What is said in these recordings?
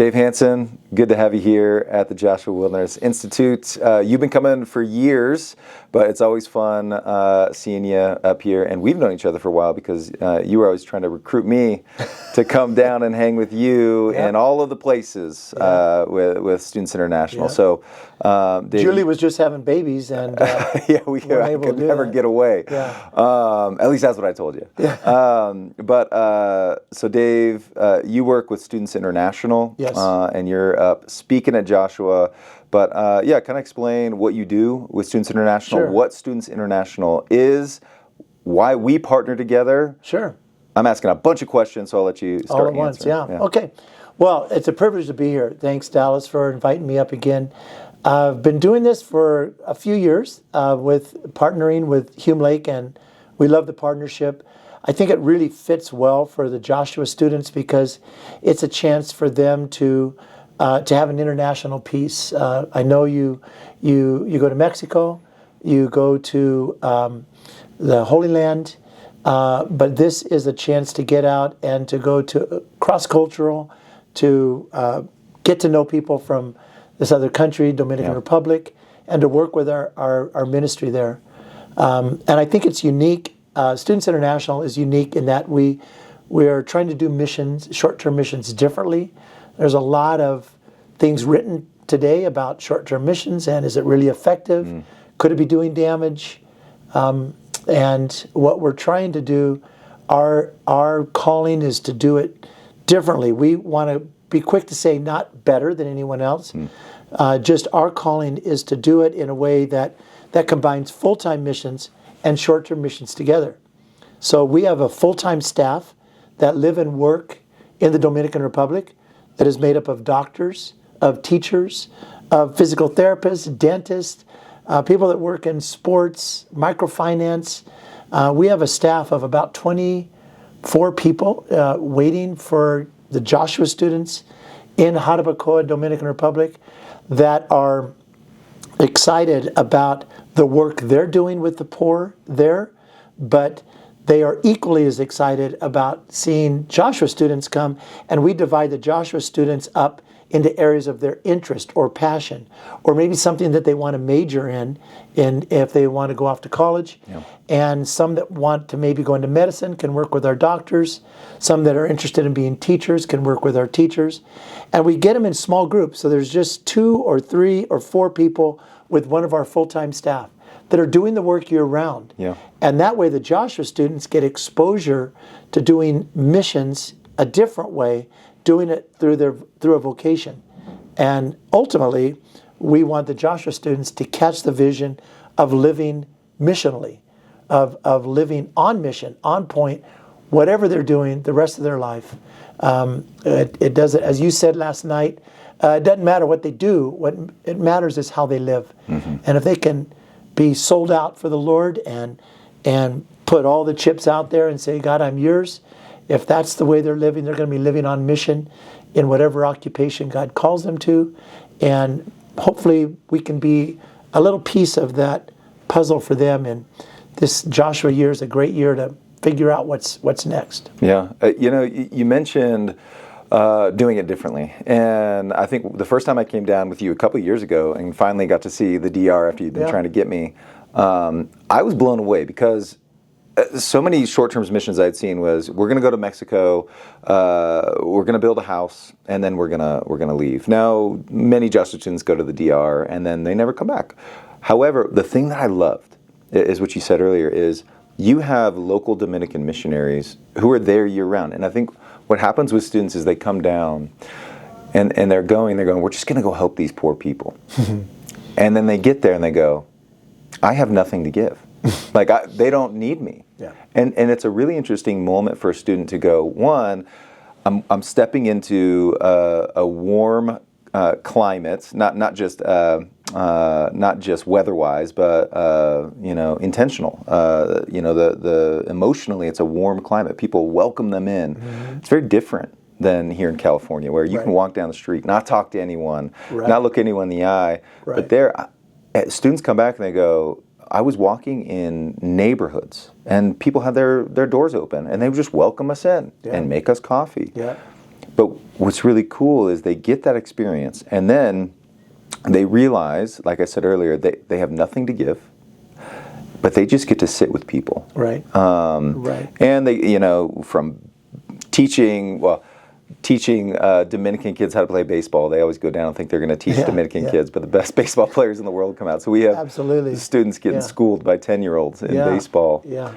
Dave Hansen, good to have you here at the Joshua Wilderness Institute. You've been coming for years, but it's always fun seeing you up here. And we've known each other for a while because you were always trying to recruit me to come down and hang with you in all of the places with Students International. Yeah. So, Dave, Julie was just having babies, and I could never get away. Yeah. At least that's what I told you. Yeah. So Dave, you work with Students International. Yes. And you're up speaking at Joshua. But kind of explain what you do with Students International, Sure. what Students International is, why we partner together. Sure. I'm asking a bunch of questions, so I'll let you start All at once, answering. yeah. Okay. Well, it's a privilege to be here. Thanks, Dallas, for inviting me up again. I've been doing this for a few years with partnering with Hume Lake, and we love the partnership. I think it really fits well for the Joshua students because it's a chance for them to have an international piece. I know you go to Mexico, you go to the Holy Land, but this is a chance to get out and to go to cross-cultural, to get to know people from this other country, Dominican Republic, and to work with our ministry there. And I think it's unique. Students International is unique in that we are trying to do missions, short-term missions, differently. There's a lot of things written today about short-term missions, and is it really effective? Could it be doing damage? And what we're trying to do, our calling is to do it differently. We want to be quick to say not better than anyone else. Just our calling is to do it in a way that combines full-time missions and short-term missions together. So we have a full-time staff that live and work in the Dominican Republic that is made up of doctors, of teachers, of physical therapists, dentists, people that work in sports, microfinance. We have a staff of about 24 people waiting for the Joshua students in Jarabacoa, Dominican Republic, that are excited about the work they're doing with the poor there, but they are equally as excited about seeing Joshua students come, and we divide the Joshua students up into areas of their interest or passion, or maybe something that they want to major in if they want to go off to college. And some that want to maybe go into medicine can work with our doctors. Some that are interested in being teachers can work with our teachers. And we get them in small groups. So there's just 2 or 3 or 4 people with one of our full-time staff that are doing the work year-round. And that way the Joshua students get exposure to doing missions a different way, doing it through a vocation. And ultimately, we want the Joshua students to catch the vision of living missionally, of living on mission, on point, whatever they're doing the rest of their life. It doesn't, as you said last night, it doesn't matter what they do. What it matters is how they live. And if they can be sold out for the Lord and put all the chips out there and say, God, I'm yours. If that's the way they're living, they're going to be living on mission in whatever occupation God calls them to. And hopefully we can be a little piece of that puzzle for them. And this Joshua year is a great year to figure out what's next. You mentioned doing it differently. And I think the first time I came down with you a couple of years ago and finally got to see the DR after you'd been trying to get me, I was blown away because so many short-term missions I'd seen was, we're going to go to Mexico, we're going to build a house, and then we're going to leave. Now, many Joshua students go to the DR, and then they never come back. However, the thing that I loved is what you said earlier, is you have local Dominican missionaries who are there year-round. And I think what happens with students is they come down, and they're going, we're just going to go help these poor people. And then they get there, and they go, I have nothing to give. They don't need me. And it's a really interesting moment for a student to go, one, I'm stepping into a warm climate, not just weather-wise, but intentional. The emotionally, it's a warm climate. People welcome them in. It's very different than here in California, where you can walk down the street, not talk to anyone, not look anyone in the eye. But there, students come back and they go, I was walking in neighborhoods, and people had their doors open, and they would just welcome us in and make us coffee. But what's really cool is they get that experience, and then they realize, like I said earlier, they have nothing to give, but they just get to sit with people. Right. Right. And they, from teaching Dominican kids how to play baseball. They always go down and think they're going to teach Dominican kids, but the best baseball players in the world come out. So we have students getting schooled by 10-year-olds in baseball. Yeah.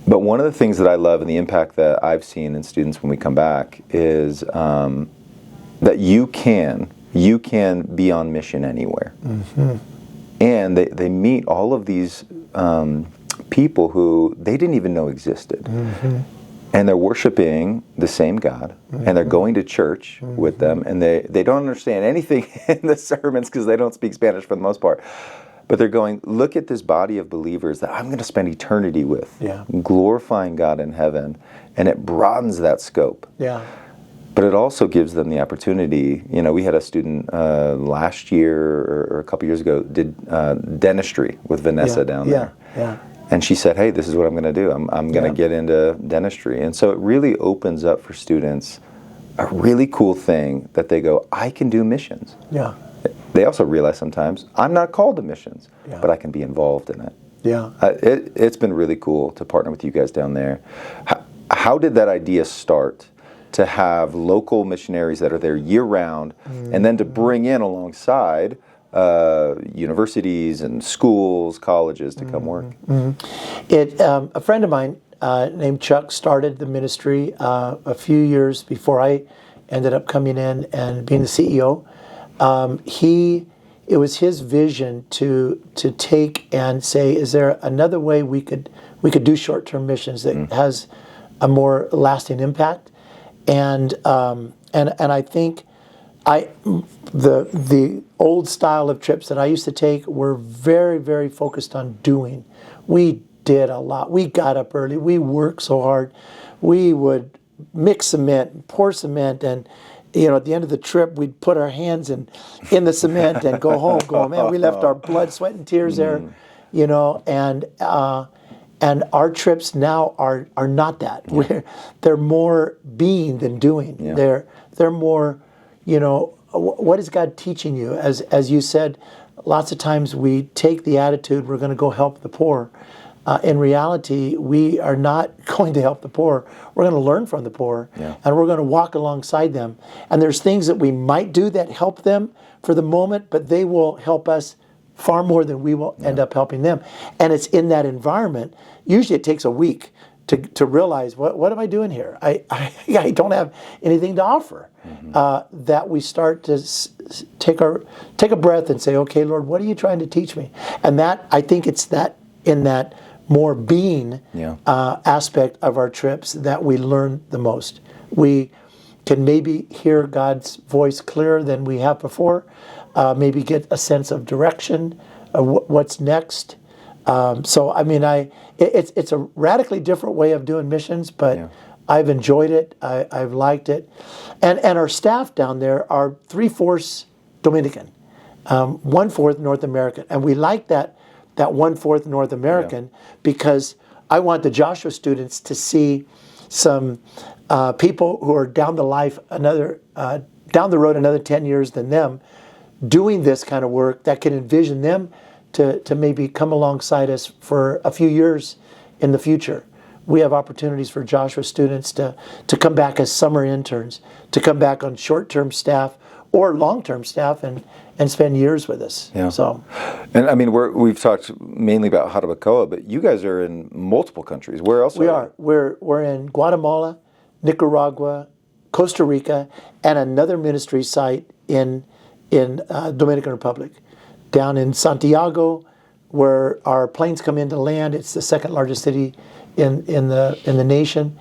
But one of the things that I love and the impact that I've seen in students when we come back is that you can be on mission anywhere. Mm-hmm. And they meet all of these people who they didn't even know existed. Mm-hmm. And they're worshiping the same God, and they're going to church with them, and they don't understand anything in the sermons because they don't speak Spanish for the most part. But they're going, look at this body of believers that I'm going to spend eternity with, glorifying God in heaven, and it broadens that scope. Yeah. But it also gives them the opportunity. We had a student last year or a couple years ago did dentistry with Vanessa down there. Yeah. And she said, hey, this is what I'm going to do. I'm going to get into dentistry. And so it really opens up for students a really cool thing that they go, I can do missions. Yeah. They also realize sometimes, I'm not called to missions, but I can be involved in it. Yeah. It's been really cool to partner with you guys down there. How did that idea start to have local missionaries that are there year-round, and then to bring in alongside universities and schools, colleges to come work? A friend of mine named Chuck started the ministry a few years before I ended up coming in and being the CEO. It was his vision to take and say, is there another way we could do short-term missions that has a more lasting impact? And I think the old style of trips that I used to take were very, very focused on doing. We did a lot. We got up early. We worked so hard. We would mix cement, pour cement, and at the end of the trip, we'd put our hands in the cement and go home. Man, we left our blood, sweat, and tears there. And our trips now are not that. They're more being than doing. Yeah. They're more, what is God teaching you? As you said, lots of times we take the attitude we're going to go help the poor. In reality, we are not going to help the poor. We're going to learn from the poor, and we're going to walk alongside them. And there's things that we might do that help them for the moment, but they will help us far more than we will end up helping them. And it's in that environment. Usually it takes a week to realize, what am I doing here? I don't have anything to offer. That we start to take a breath and say, okay, Lord, what are you trying to teach me? And that, I think it's that in that more being aspect of our trips that we learn the most. We can maybe hear God's voice clearer than we have before, maybe get a sense of direction, what's next. It's a radically different way of doing missions, but I've enjoyed it. I've liked it. And our staff down there are 3/4 Dominican, 1/4 North American. And we like that 1/4 North American because I want the Joshua students to see some people who are down the road another 10 years than them doing this kind of work that can envision them to maybe come alongside us for a few years in the future. We have opportunities for Joshua students to come back as summer interns, to come back on short-term staff or long-term staff and spend years with us. Yeah. So, and I mean, we've talked mainly about Jarabacoa, but you guys are in multiple countries. Where else? We are. We're in Guatemala, Nicaragua, Costa Rica, and another ministry site in Dominican Republic, down in Santiago, where our planes come in to land. It's the second largest city in the nation,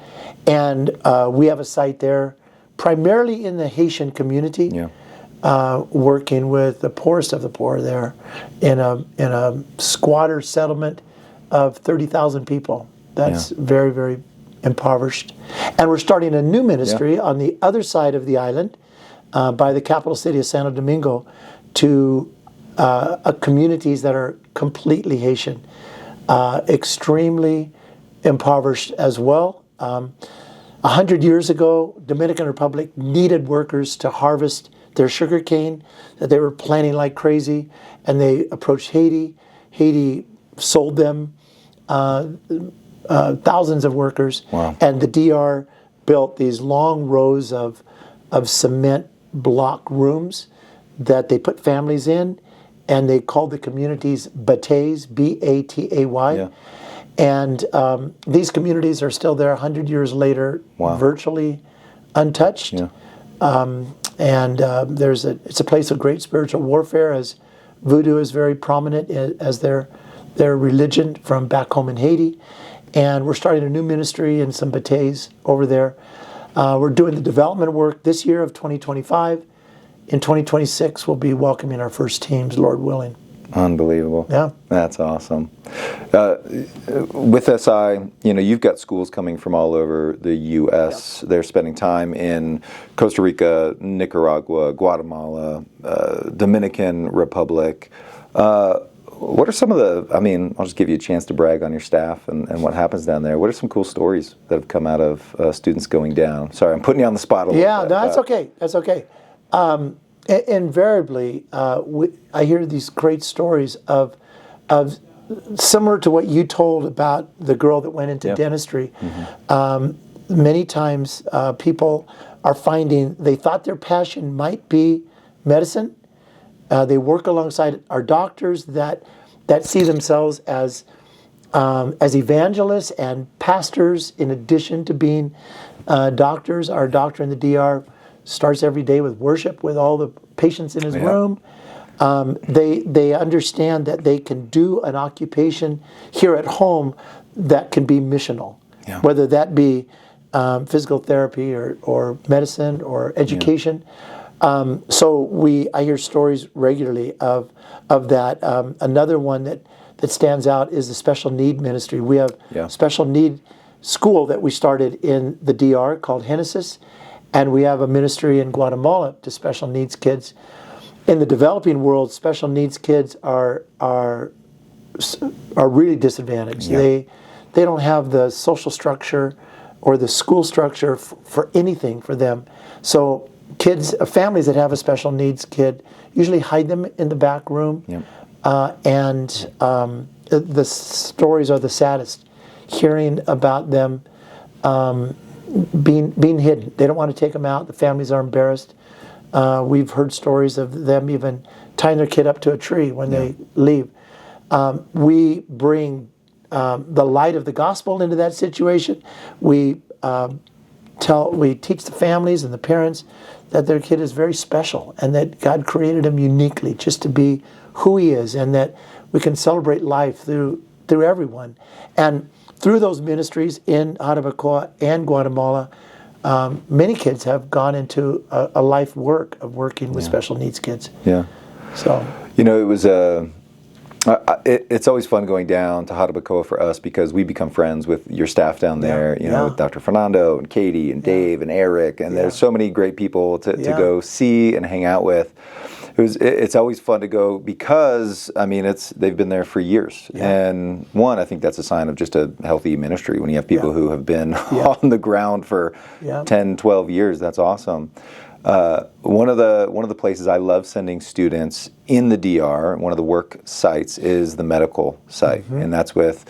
and we have a site there, primarily in the Haitian community. Yeah. Working with the poorest of the poor there in a squatter settlement of 30,000 people. That's very, very impoverished. And we're starting a new ministry on the other side of the island by the capital city of Santo Domingo to communities that are completely Haitian, extremely impoverished as well. 100 years ago, Dominican Republic needed workers to harvest their sugar cane that they were planting like crazy, and they approached Haiti. Haiti sold them thousands of workers, Wow. and the DR built these long rows of cement block rooms that they put families in, and they called the communities batés, B-A-T-A-Y. Yeah. And these communities are still there 100 years later, Wow. virtually untouched. Yeah. It's a place of great spiritual warfare, as voodoo is very prominent as their religion from back home in Haiti. And we're starting a new ministry and some batés over there. We're doing the development work this year of 2025. In 2026, we'll be welcoming our first teams, Lord willing. Unbelievable. Yeah. That's awesome. With SI, you've got schools coming from all over the U.S. Yep. They're spending time in Costa Rica, Nicaragua, Guatemala, Dominican Republic. What are some of I'll just give you a chance to brag on your staff and what happens down there. What are some cool stories that have come out of students going down? Sorry, I'm putting you on the spot a little bit. Yeah, no, that's okay. That's okay. Invariably, I hear these great stories of similar to what you told about the girl that went into dentistry. Mm-hmm. Many times people are finding they thought their passion might be medicine. They work alongside our doctors that see themselves as evangelists and pastors in addition to being doctors. Our doctor in the DR starts every day with worship with all the patients in his room. They understand that they can do an occupation here at home that can be missional, whether that be physical therapy or medicine or education. I hear stories regularly of that. Another one that stands out is the special need ministry. We have a special need school that we started in the DR called Genesis, and we have a ministry in Guatemala to special needs kids. In the developing world, special needs kids are really disadvantaged. Yeah. They don't have the social structure or the school structure for anything for them. So families that have a special needs kid usually hide them in the back room, the stories are the saddest. Hearing about them being hidden, they don't want to take them out. The families are embarrassed. We've heard stories of them even tying their kid up to a tree when they leave. We bring the light of the gospel into that situation. We teach the families and the parents that their kid is very special and that God created him uniquely just to be who he is, and that we can celebrate life through everyone. And through those ministries in Jarabacoa and Guatemala, many kids have gone into a life work of working with special needs kids. Yeah. So it was it's always fun going down to Jarabacoa for us because we become friends with your staff down there. With Dr. Fernando and Katie and Dave and Eric, and there's so many great people to go see and hang out with. It's always fun to go because they've been there for years, and I think that's a sign of just a healthy ministry when you have people who have been on the ground for 10, 12 years. That's awesome. One of the places I love sending students in the DR, one of the work sites, is the medical site, and that's with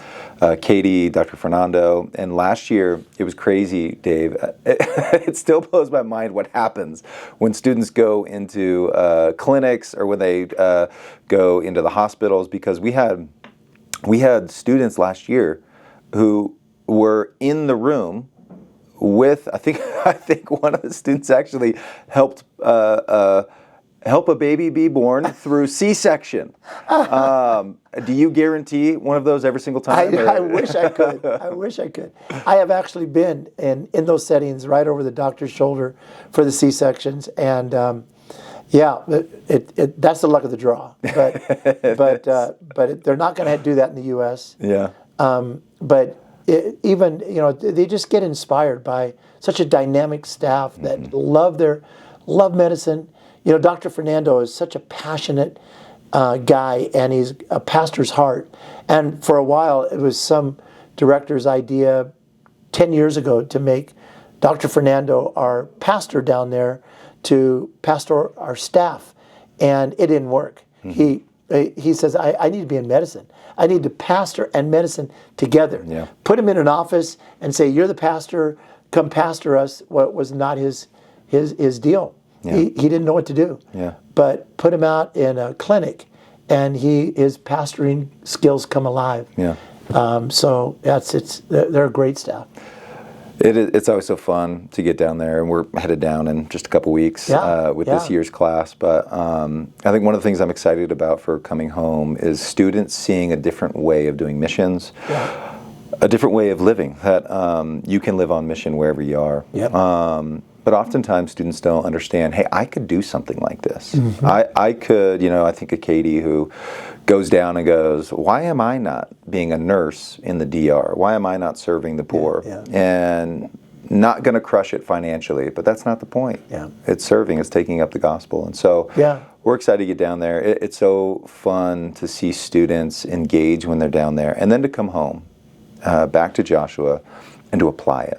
Katie, Dr. Fernando. And last year, it was crazy, Dave. It still blows my mind what happens when students go into clinics or when they go into the hospitals, because we had students last year who were in the room with, I think one of the students actually helped help a baby be born through C-section. Do you guarantee one of those every single time? I wish I could. I have actually been in those settings right over the doctor's shoulder for the C-sections, and that's the luck of the draw. But they're not going to do that in the U.S. Yeah. But they just get inspired by such a dynamic staff that love medicine. Dr. Fernando is such a passionate guy, and he's a pastor's heart. And for a while, it was some director's idea 10 years ago to make Dr. Fernando, our pastor down there, to pastor our staff, and it didn't work. He says, I need to be in medicine. I need to pastor and medicine together. Yeah. Put him in an office and say, you're the pastor, come pastor us. What was not his deal. Yeah. He didn't know what to do. Yeah. But put him out in a clinic, and his pastoring skills come alive. Yeah. So they're a great staff. It's always so fun to get down there, and we're headed down in just a couple weeks with this year's class. But I think one of the things I'm excited about for coming home is students seeing a different way of doing missions, a different way of living, that you can live on mission wherever you are. Yep. But oftentimes students don't understand, hey, I could do something like this. I could, I think of Katie, who goes down and goes, why am I not being a nurse in the DR? Why am I not serving the poor? And not going to crush it financially, but that's not the point. It's serving, it's taking up the gospel. And so we're excited to get down there. It's so fun to see students engage when they're down there, and then to come home, back to Joshua, and to apply it.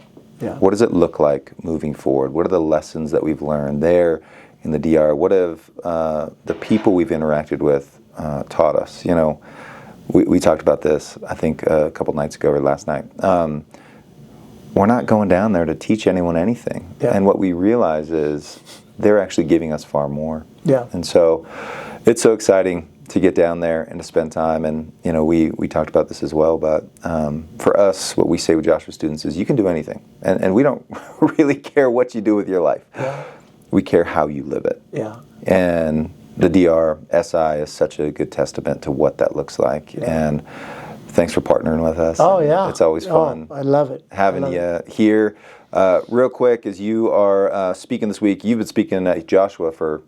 What does it look like moving forward? What are the lessons that we've learned there in the DR? What have the people we've interacted with taught us? We talked about this, I think, a couple nights ago or last night. We're not going down there to teach anyone anything. And what we realize is they're actually giving us far more. And so it's so exciting to get down there and to spend time. And, we talked about this as well, but for us, what we say with Joshua students is you can do anything. And we don't really care what you do with your life. We care how you live it. And the DRSI is such a good testament to what that looks like. And thanks for partnering with us. It's always fun. I love it. Having you here. Real quick, as you are speaking this week, you've been speaking at Joshua for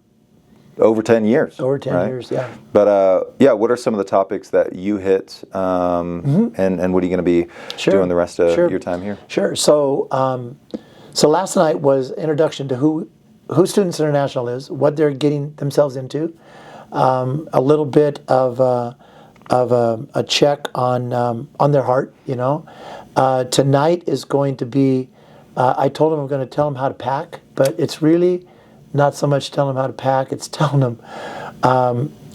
over 10 years. Over 10 years, yeah. But what are some of the topics that you hit, and what are you going to be doing the rest of your time here? Sure. So last night was introduction to who Students International is, what they're getting themselves into, a little bit of a check on their heart. Tonight is going to be. I told them I'm going to tell them how to pack, but it's really not so much telling them how to pack, it's telling them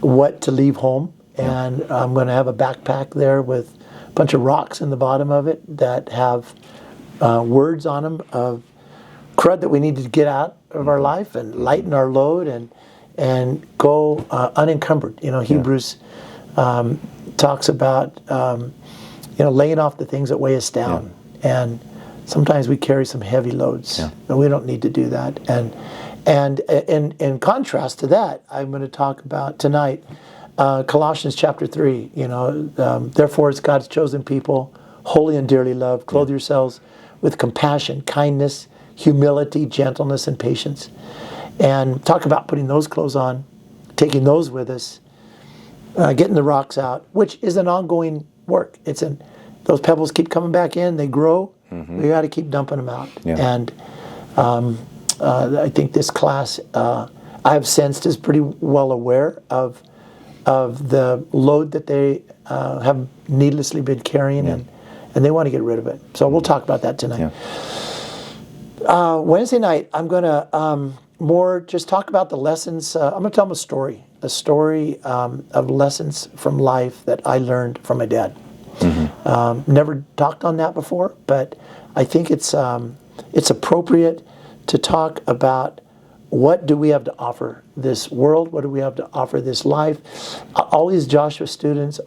what to leave home. And I'm going to have a backpack there with a bunch of rocks in the bottom of it that have words on them of crud that we need to get out of our life and lighten our load and go unencumbered. Hebrews talks about laying off the things that weigh us down. And sometimes we carry some heavy loads, and we don't need to do that. And in contrast to that, I'm going to talk about tonight Colossians chapter 3. Therefore, as God's chosen people, holy and dearly loved, clothe yourselves with compassion, kindness, humility, gentleness, and patience. And talk about putting those clothes on, taking those with us, getting the rocks out, which is an ongoing work. Those pebbles keep coming back in, they grow. We got to keep dumping them out. And I think this class, I have sensed, is pretty well aware of the load that they have needlessly been carrying, and they want to get rid of it. So we'll talk about that tonight. Wednesday night, I'm going to more just talk about the lessons. I'm going to tell them a story of lessons from life that I learned from my dad. Never talked on that before, but I think it's appropriate to talk about what do we have to offer this world, what do we have to offer this life. All these Joshua students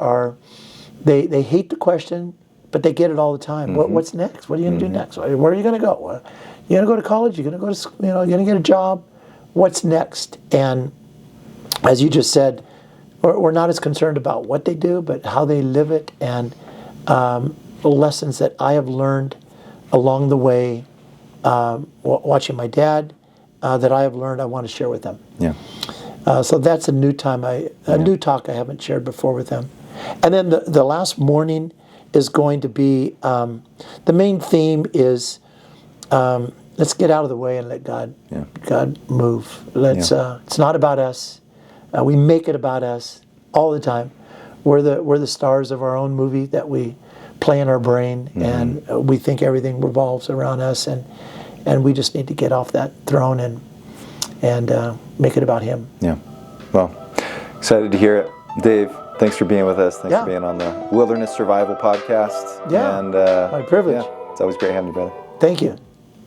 they hate the question, but they get it all the time. What's next? What are you going to do next? Where are you going to go? You're going to go to college? You're going to go to you're going to get a job? What's next? And as you just said, we're not as concerned about what they do, but how they live it, and the lessons that I have learned along the way, watching my dad, that I have learned, I want to share with them. So that's a new new talk I haven't shared before with them. And then the last morning is going to be, the main theme is, let's get out of the way and let God move. It's not about us. We make it about us all the time. We're the stars of our own movie that we play in our brain, and we think everything revolves around us. and we just need to get off that throne and make it about Him. Yeah. Well, excited to hear it. Dave, thanks for being with us. Thanks for being on the Wilderness Survival Podcast. Yeah, and my privilege. Yeah, it's always great having you, brother. Thank you.